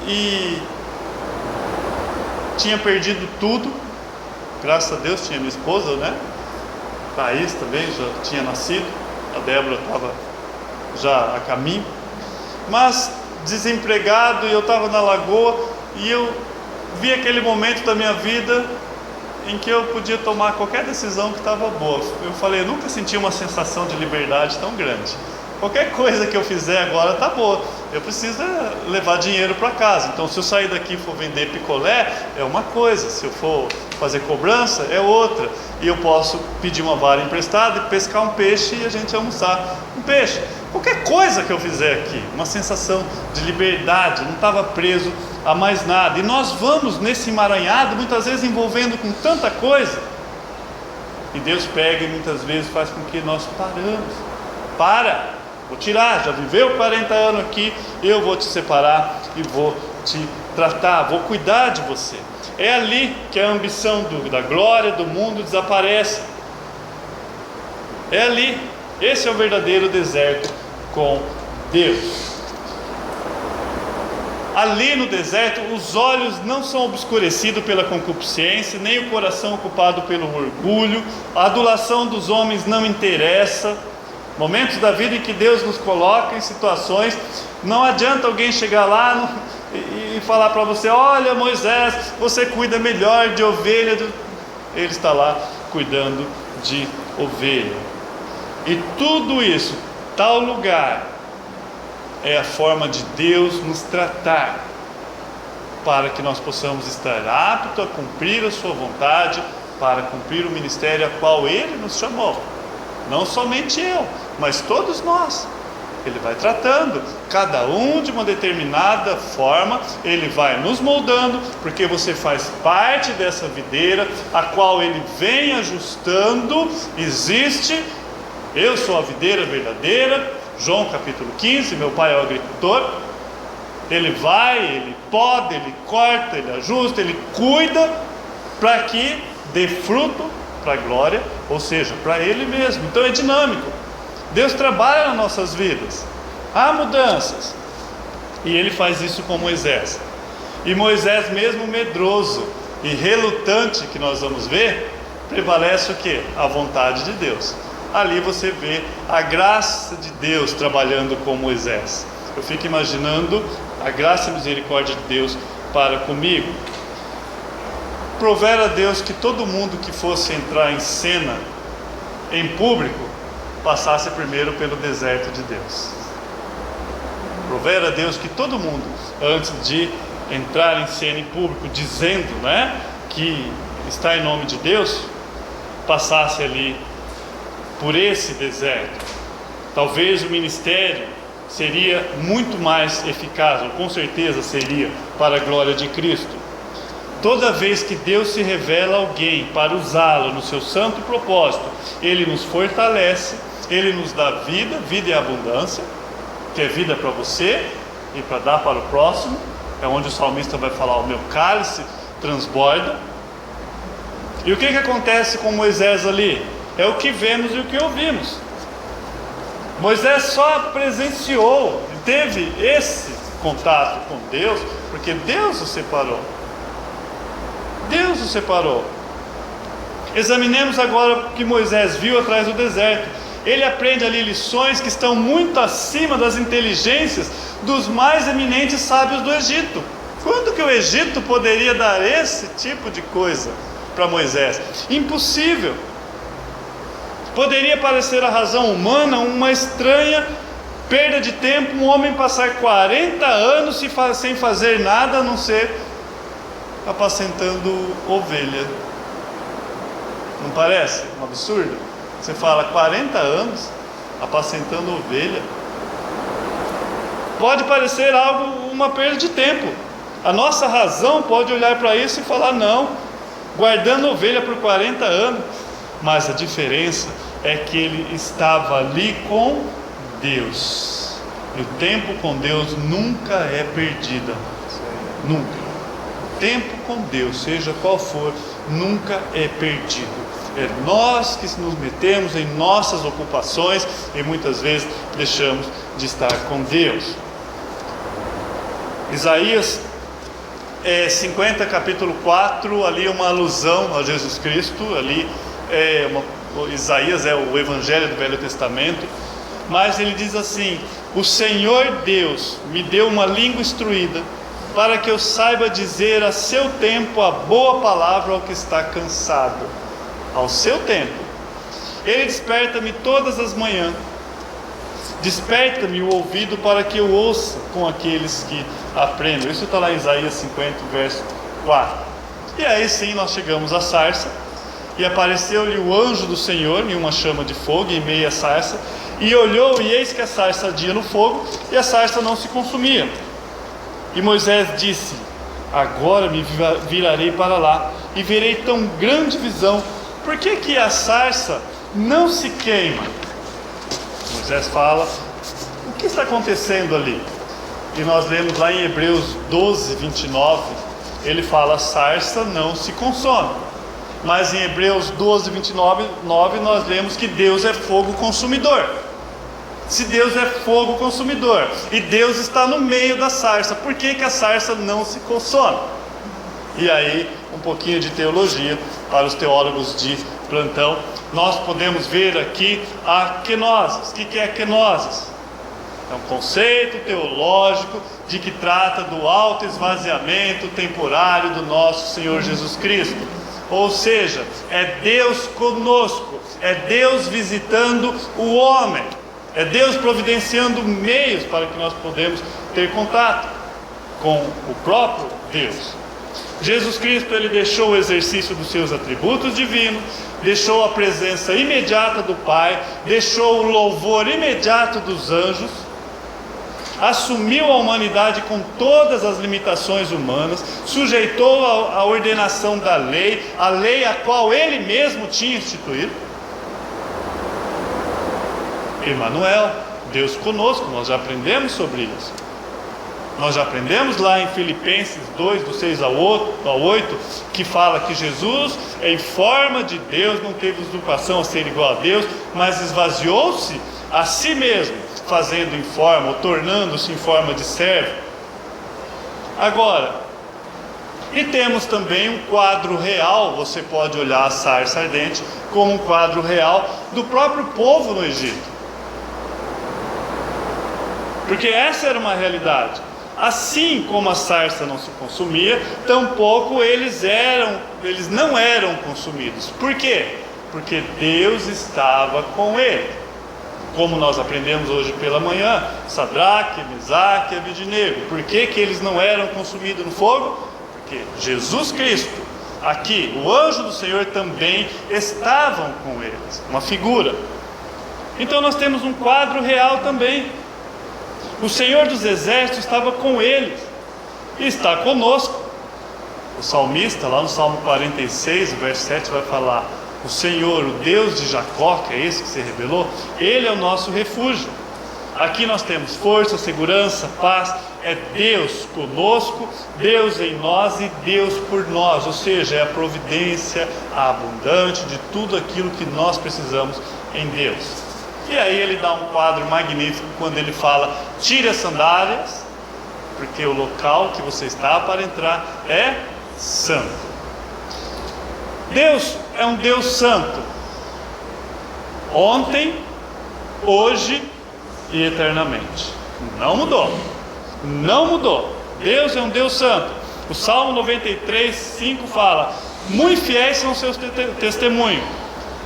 e tinha perdido tudo. Graças a Deus tinha minha esposa, né? Thaís também já tinha nascido, a Débora estava já a caminho, mas desempregado, e eu estava na lagoa, e eu vi aquele momento da minha vida em que eu podia tomar qualquer decisão que estava boa. Eu falei: eu nunca senti uma sensação de liberdade tão grande. Qualquer coisa que eu fizer agora está boa. Eu preciso levar dinheiro para casa. Então, se eu sair daqui e for vender picolé, é uma coisa. Se eu for fazer cobrança, é outra. E eu posso pedir uma vara emprestada e pescar um peixe e a gente almoçar um peixe. Qualquer coisa que eu fizer aqui, uma sensação de liberdade. Não estava preso a mais nada. E nós vamos nesse emaranhado, muitas vezes envolvendo com tanta coisa. E Deus pega e muitas vezes faz com que nós paramos. Para! Vou tirar, já viveu 40 anos aqui, eu vou te separar e vou te tratar, vou cuidar de você. É ali que a ambição da glória do mundo desaparece. É ali. Esse é o verdadeiro deserto com Deus. Ali no deserto, os olhos não são obscurecidos pela concupiscência, nem o coração ocupado pelo orgulho. A adulação dos homens não interessa. Momentos da vida em que Deus nos coloca em situações, não adianta alguém chegar lá e falar para você: olha, Moisés, você cuida melhor de ovelha. Ele está lá cuidando de ovelha. E tudo isso, tal lugar, é a forma de Deus nos tratar, para que nós possamos estar aptos a cumprir a sua vontade, para cumprir o ministério a qual Ele nos chamou. Não somente eu, mas todos nós. Ele vai tratando, cada um de uma determinada forma. Ele vai nos moldando, porque você faz parte dessa videira, a qual Ele vem ajustando. Existe, eu sou a videira verdadeira, João capítulo 15, meu pai é o agricultor. Ele vai, ele poda, ele corta, ele ajusta, ele cuida, para que dê fruto para a glória, ou seja, para Ele mesmo. Então é dinâmico. Deus trabalha nas nossas vidas. Há mudanças. E Ele faz isso com Moisés. E Moisés, mesmo medroso e relutante, que nós vamos ver, prevalece o quê? A vontade de Deus. Ali você vê a graça de Deus trabalhando com Moisés. Eu fico imaginando a graça e misericórdia de Deus para comigo. Prover a Deus que todo mundo que fosse entrar em cena, em público, passasse primeiro pelo deserto de Deus. Prover a Deus que todo mundo, antes de entrar em cena em público, dizendo, que está em nome de Deus, passasse ali por esse deserto. Talvez o ministério seria muito mais eficaz, ou com certeza seria, para a glória de Cristo. Toda vez que Deus se revela a alguém para usá-lo no seu santo propósito, Ele nos fortalece, Ele nos dá vida e abundância, que é vida para você e para dar para o próximo. É onde o salmista vai falar: o meu cálice transborda. E o que acontece com Moisés ali? É o que vemos e o que ouvimos. Moisés só presenciou, teve esse contato com Deus, porque Deus o separou. Deus o separou. Examinemos agora o que Moisés viu atrás do deserto. Ele aprende ali lições que estão muito acima das inteligências dos mais eminentes sábios do Egito. Quando que o Egito poderia dar esse tipo de coisa para Moisés? Impossível. Poderia parecer a razão humana uma estranha perda de tempo, um homem passar 40 anos sem fazer nada a não ser apacentando ovelha. Não parece um absurdo? Você fala 40 anos apacentando ovelha. Pode parecer algo, uma perda de tempo. A nossa razão pode olhar para isso e falar não, guardando ovelha por 40 anos. Mas a diferença é que ele estava ali com Deus. E o tempo com Deus nunca é perdido. Nunca. O tempo com Deus, seja qual for, nunca é perdido. É nós que nos metemos em nossas ocupações e muitas vezes deixamos de estar com Deus. Isaías 50, capítulo 4, ali é uma alusão a Jesus Cristo. Ali Isaías é o evangelho do Velho Testamento, mas ele diz assim: o Senhor Deus me deu uma língua instruída, para que eu saiba dizer a seu tempo a boa palavra ao que está cansado. Ao seu tempo. Ele desperta-me todas as manhãs, desperta-me o ouvido para que eu ouça com aqueles que aprendam. Isso está lá em Isaías 50, verso 4. E aí sim nós chegamos à sarça, e apareceu-lhe o anjo do Senhor em uma chama de fogo em meio à sarça, e olhou, e eis que a sarça ardia no fogo, e a sarça não se consumia. E Moisés disse: agora me virarei para lá, e verei tão grande visão. Por que a sarça não se queima? Moisés fala: o que está acontecendo ali? E nós lemos lá em Hebreus 12, 29, ele fala: a sarça não se consome. Mas em Hebreus 12, 29, nós lemos que Deus é fogo consumidor. Se Deus é fogo consumidor e Deus está no meio da sarça, por que a sarça não se consome? E aí, um pouquinho de teologia para os teólogos de plantão. Nós podemos ver aqui a kenosis. O que é kenosis? É um conceito teológico de que trata do autoesvaziamento temporário do nosso Senhor Jesus Cristo. Ou seja, é Deus conosco, é Deus visitando o homem, é Deus providenciando meios para que nós podemos ter contato com o próprio Deus. Jesus Cristo, ele deixou o exercício dos seus atributos divinos, deixou a presença imediata do Pai, deixou o louvor imediato dos anjos, assumiu a humanidade com todas as limitações humanas, sujeitou a ordenação da lei, a lei a qual ele mesmo tinha instituído. Emmanuel, Deus conosco, nós já aprendemos sobre isso. Nós já aprendemos lá em Filipenses 2, do 6 ao 8, que fala que Jesus, em forma de Deus, não teve usurpação a ser igual a Deus, mas esvaziou-se a si mesmo, fazendo em forma, ou tornando-se em forma de servo. Agora, e temos também um quadro real, você pode olhar a sarça ardente como um quadro real do próprio povo no Egito. Porque essa era uma realidade. Assim como a sarça não se consumia, tampouco eles não eram consumidos. Por quê? Porque Deus estava com ele. Como nós aprendemos hoje pela manhã, Sadraque, Mesaque e Abednego. Por que eles não eram consumidos no fogo? Porque Jesus Cristo, aqui, o anjo do Senhor também estavam com eles. Uma figura. Então nós temos um quadro real também. O Senhor dos Exércitos estava com eles e está conosco. O salmista, lá no Salmo 46, o verso 7, vai falar: o Senhor, o Deus de Jacó, que é esse que se rebelou, Ele é o nosso refúgio. Aqui nós temos força, segurança, paz. É Deus conosco, Deus em nós e Deus por nós. Ou seja, é a providência abundante de tudo aquilo que nós precisamos em Deus. E aí ele dá um quadro magnífico quando ele fala: tire as sandálias, porque o local que você está para entrar é santo. Deus é um Deus santo, ontem, hoje e eternamente. Não mudou, não mudou. Deus é um Deus santo. O Salmo 93:5 fala: muito fiéis são os seus testemunhos.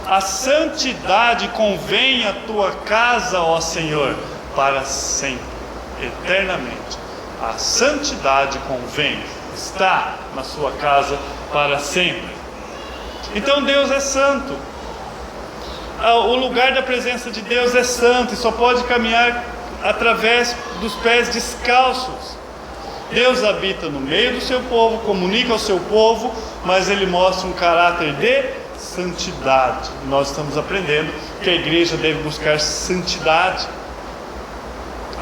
A santidade convém à tua casa, ó Senhor, para sempre, eternamente. A santidade convém, está na sua casa para sempre. Então Deus é santo. O lugar da presença de Deus é santo e só pode caminhar através dos pés descalços. Deus habita no meio do seu povo, comunica ao seu povo, mas Ele mostra um caráter de santidade. Nós estamos aprendendo que a igreja deve buscar santidade.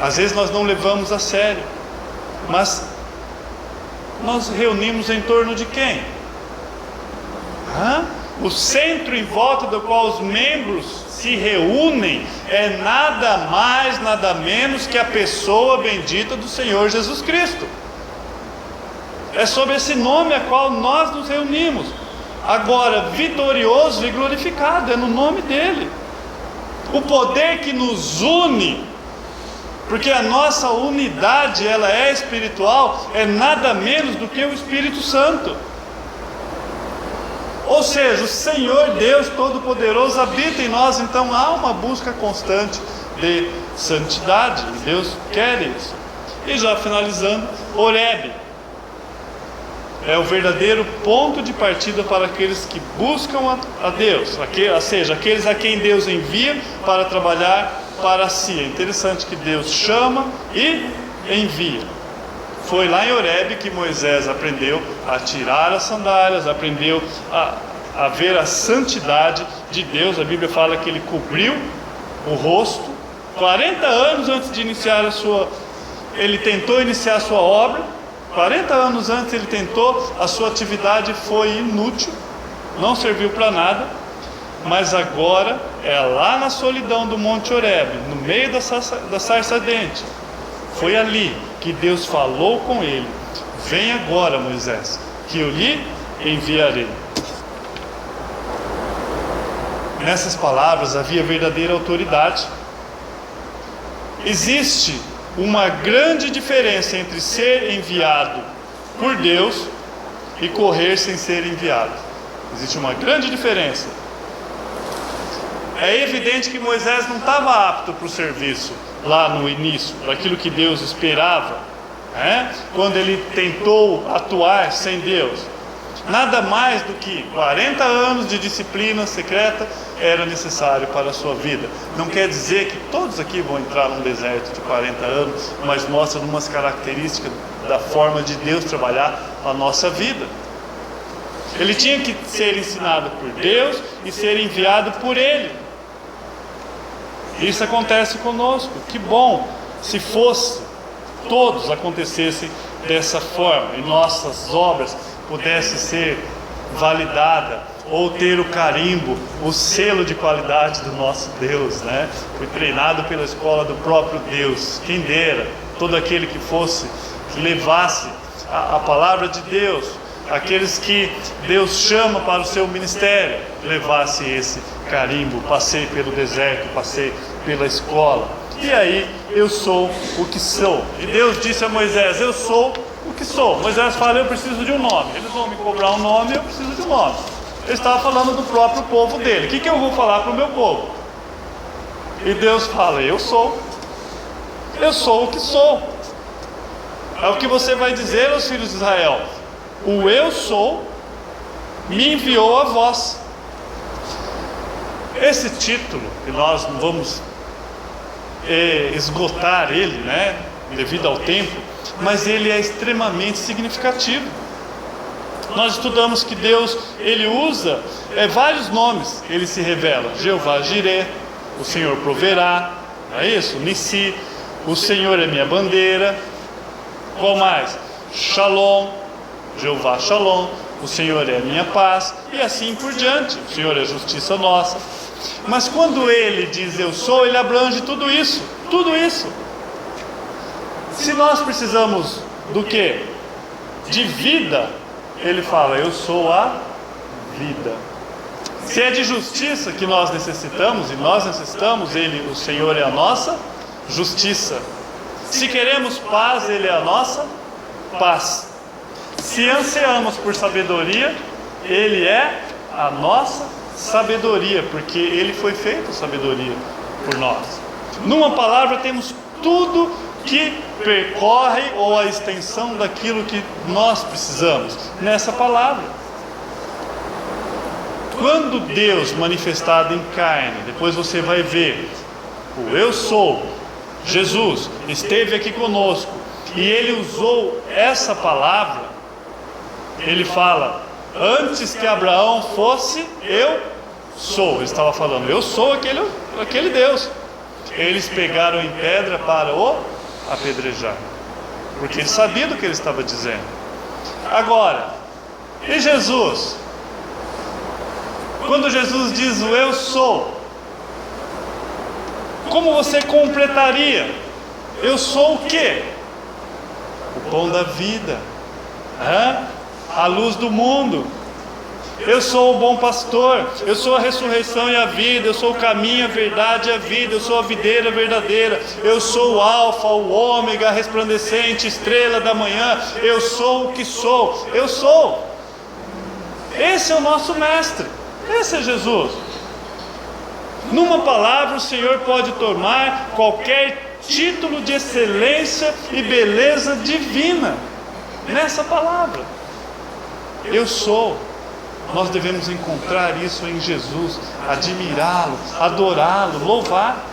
Às vezes nós não levamos a sério, mas nós reunimos em torno de quem? O centro em volta do qual os membros se reúnem é nada mais, nada menos que a pessoa bendita do Senhor Jesus Cristo. É sob esse nome a qual nós nos reunimos. Agora, vitorioso e glorificado, é no nome dele. O poder que nos une, porque a nossa unidade ela é espiritual, é nada menos do que o Espírito Santo. Ou seja, o Senhor Deus Todo-Poderoso habita em nós, então há uma busca constante de santidade, e Deus quer isso. E já finalizando, Horebe é o verdadeiro ponto de partida para aqueles que buscam a Deus, ou seja, aqueles a quem Deus envia para trabalhar para si. É interessante que Deus chama e envia. Foi lá em Horebe que Moisés aprendeu a tirar as sandálias, aprendeu a ver a santidade de Deus. A Bíblia fala que ele cobriu o rosto 40 anos antes de iniciar ele tentou iniciar a sua obra. 40 anos antes ele tentou, a sua atividade foi inútil, não serviu para nada. Mas agora é lá na solidão do Monte Horebe, no meio da sarça ardente, foi ali que Deus falou com ele: vem agora, Moisés, que eu lhe enviarei. Nessas palavras havia verdadeira autoridade. Existe uma grande diferença entre ser enviado por Deus e correr sem ser enviado. Existe uma grande diferença. É evidente que Moisés não estava apto para o serviço lá no início, daquilo que Deus esperava, quando ele tentou atuar sem Deus. Nada mais do que 40 anos de disciplina secreta era necessário para a sua vida. Não quer dizer que todos aqui vão entrar num deserto de 40 anos, mas mostra umas características da forma de Deus trabalhar a nossa vida. Ele tinha que ser ensinado por Deus e ser enviado por Ele. Isso acontece conosco. Que bom se todos acontecessem dessa forma e nossas obras pudessem ser validadas ou ter o carimbo, o selo de qualidade do nosso Deus, Foi treinado pela escola do próprio Deus. Quem dera todo aquele que levasse a palavra de Deus, aqueles que Deus chama para o seu ministério, levasse esse carimbo. Passei pelo deserto, passei pela escola, e aí eu sou o que sou. E Deus disse a Moisés: eu sou o que sou. Moisés fala: eu preciso de um nome. Eles vão me cobrar um nome, eu preciso de um nome. Ele estava falando do próprio povo dele. O que eu vou falar para o meu povo? E Deus fala: eu sou o que sou. É o que você vai dizer aos filhos de Israel: o eu sou me enviou a vós. Esse título, que nós não vamos esgotar ele, devido ao tempo, mas ele é extremamente significativo. Nós estudamos que Deus, Ele usa vários nomes. Ele se revela: Jeová Jireh, o Senhor proverá, não é isso? Nissi, o Senhor é minha bandeira. Qual mais? Shalom, Jeová Shalom, o Senhor é a minha paz, e assim por diante. O Senhor é a justiça nossa. Mas quando Ele diz eu sou, Ele abrange tudo isso, tudo isso. Se nós precisamos do quê? De vida, Ele fala: eu sou a vida. Se é de justiça que nós necessitamos, e nós necessitamos, Ele, o Senhor, é a nossa justiça. Se queremos paz, Ele é a nossa paz. Se ansiamos por sabedoria, Ele é a nossa sabedoria, porque Ele foi feito sabedoria por nós. Numa palavra, temos tudo que percorre ou a extensão daquilo que nós precisamos nessa palavra. Quando Deus manifestado em carne, depois você vai ver, o eu sou, Jesus, esteve aqui conosco, e Ele usou essa palavra, Ele fala, antes que Abraão fosse, eu sou. Ele estava falando, eu sou aquele Deus. Eles pegaram em pedra para o apedrejar, porque ele sabia do que ele estava dizendo. Agora, e Jesus? Quando Jesus diz o eu sou, como você completaria? Eu sou o quê? O pão da vida, a luz do mundo. Eu sou o bom pastor, eu sou a ressurreição e a vida, eu sou o caminho, a verdade e a vida, eu sou a videira verdadeira, eu sou o alfa, o ômega, a resplandecente estrela da manhã, eu sou o que sou, eu sou. Esse é o nosso mestre, esse é Jesus. Numa palavra, o Senhor pode tomar qualquer título de excelência e beleza divina nessa palavra. Eu sou. Nós devemos encontrar isso em Jesus, admirá-lo, adorá-lo, louvar.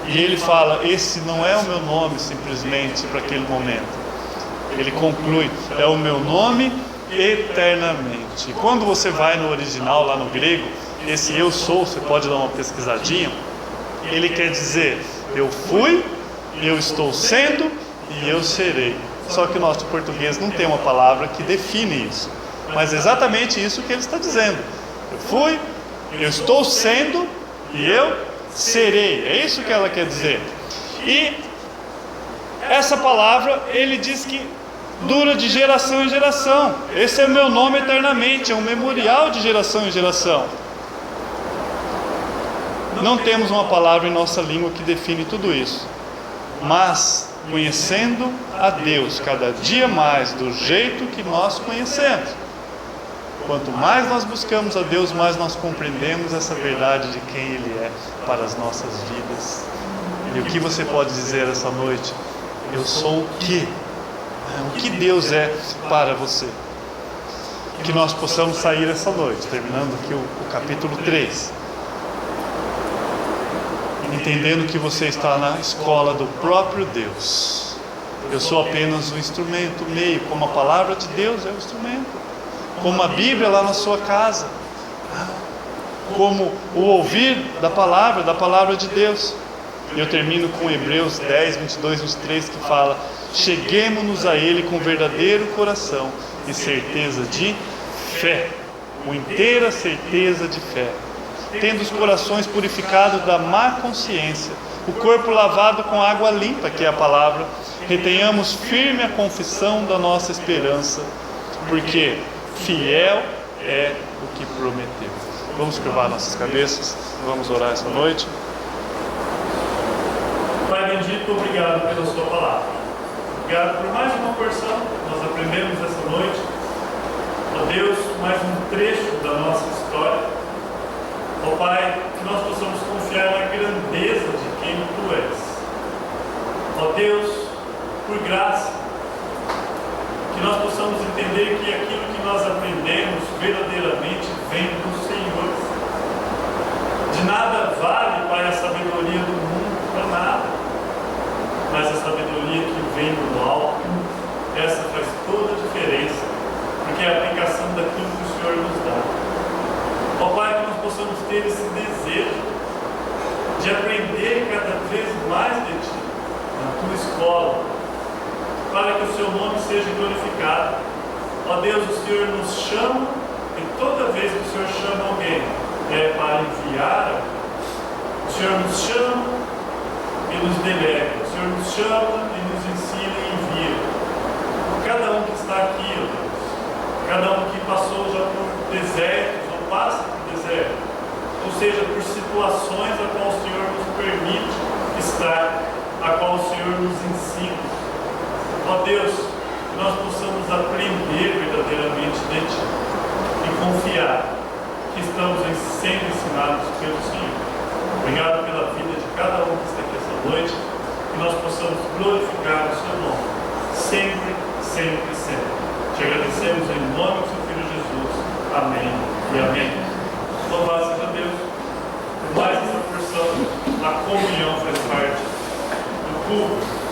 E ele fala, esse não é o meu nome simplesmente para aquele momento. Ele conclui, é o meu nome eternamente. E quando você vai no original, lá no grego, esse eu sou, você pode dar uma pesquisadinha, ele quer dizer, eu fui, eu estou sendo e eu serei. Só que o nosso português não tem uma palavra que define isso. Mas é exatamente isso que ele está dizendo. Eu fui, eu estou sendo e eu serei. É isso que ela quer dizer. E essa palavra, ele diz que dura de geração em geração. Esse é o meu nome eternamente, é um memorial de geração em geração. Não temos uma palavra em nossa língua que define tudo isso. Mas, conhecendo a Deus cada dia mais do jeito que nós conhecemos, quanto mais nós buscamos a Deus, mais nós compreendemos essa verdade de quem Ele é para as nossas vidas. E o que você pode dizer essa noite? Eu sou o que? O que Deus é para você? Que nós possamos sair essa noite, terminando aqui o capítulo 3, entendendo que você está na escola do próprio Deus. Eu sou apenas um instrumento, um meio, como a palavra de Deus é o instrumento, como a Bíblia lá na sua casa, como o ouvir da palavra de Deus. E eu termino com Hebreus 10, 22, 23, que fala, cheguemo-nos a Ele com verdadeiro coração e certeza de fé, com inteira certeza de fé, tendo os corações purificados da má consciência, o corpo lavado com água limpa, que é a palavra, retenhamos firme a confissão da nossa esperança, porque fiel é o que prometeu. Vamos curvar nossas cabeças, vamos orar essa noite. Pai bendito, obrigado pela sua palavra. Obrigado por mais uma porção que nós aprendemos essa noite. Ó Deus, mais um trecho da nossa história. Ó Pai, que nós possamos confiar na grandeza de quem Tu és. Ó Deus, por graça, que nós possamos entender que aquilo que nós aprendemos verdadeiramente vem do Senhor. De nada vale, Pai, a sabedoria do mundo, para nada. Mas a sabedoria que vem do alto, essa faz toda a diferença, porque é a aplicação daquilo que o Senhor nos dá. Ó Pai, que nós possamos ter esse desejo de aprender cada vez mais de Ti, na Tua escola, para que o Seu nome seja glorificado. Ó Deus, o Senhor nos chama, e toda vez que o Senhor chama alguém, é para enviar. O Senhor nos chama e nos delega. O Senhor nos chama e nos ensina e envia. Cada um que está aqui, ó Deus, cada um que passou já por desertos ou passa por desertos, ou seja, por situações a qual o Senhor nos permite estar, a qual o Senhor nos ensina. Ó Deus, que nós possamos aprender verdadeiramente de Ti e confiar que estamos sendo ensinados pelo Senhor. Obrigado pela vida de cada um que está aqui essa noite, que nós possamos glorificar o Seu nome, sempre, sempre, sempre. Te agradecemos em nome do Seu Filho Jesus. Amém e amém. Louvado seja Deus por mais essa porção. A comunhão faz parte do culto.